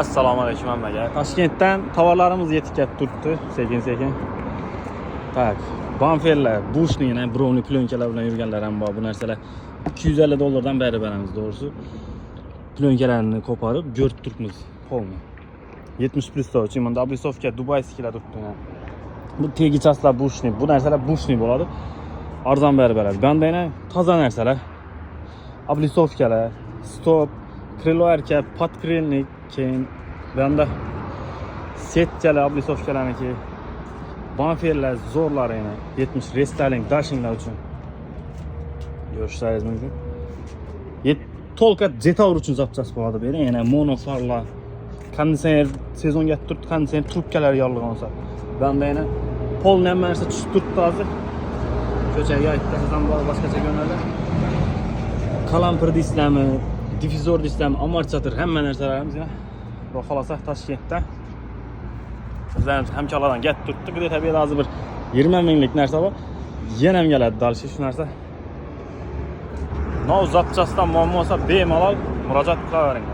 Assalomu alaykum hammaga. Toshkentdan tovarlarimiz yetib kelib turibdi, sekin-sekin. Tak, bamferlar, bushniygina brownie plyonkalar bilan yurganlar ham bor. Bu narsalar $250 dan beri beramiz, doğrusu. Plyonkalarni ko'parib, ko'rib turibmiz. Polni. 70+ uchun bunda oblisovka dubayskilar turibdi. Bu tegichaslar bushniy. Bu narsalar bushniy bo'ladi. Arzon berib beradi. Bunda yana toza narsalar. Oblisovkalar, stop, krilo arka, podkrilnik, keyin bunda setkalar, oblisovkalarniki, bamferlar, zo'rlar yana 70 restyling, dashinglar uchun ko'rishlaringiz mumkin. Tolka Jetour uchun zapchast bo'ladi bu yerda. Yana monofarlar, konditsioner sezonga turibdi, konditsioner trubkalari yorliq bo'lsa. Bunda yana polni ham narsa tushib turibdi hozir. Ko'chaga aytdim bor boshqacha ko'nadi. Qalampir deysizlarmi, difuzor deysizlarmi, amortisator hamma narsalarimiz yana Xudo xolasa Toshkentda bizlarning hamkorlardan gap turibdi. Bu yerda tabiiyat hozir bir 20 minglik narsa bor. Yana ham keladi dalshi shu narsa. Nov zapchastdan muammo bo'lsa bemalol murojaat qilavering.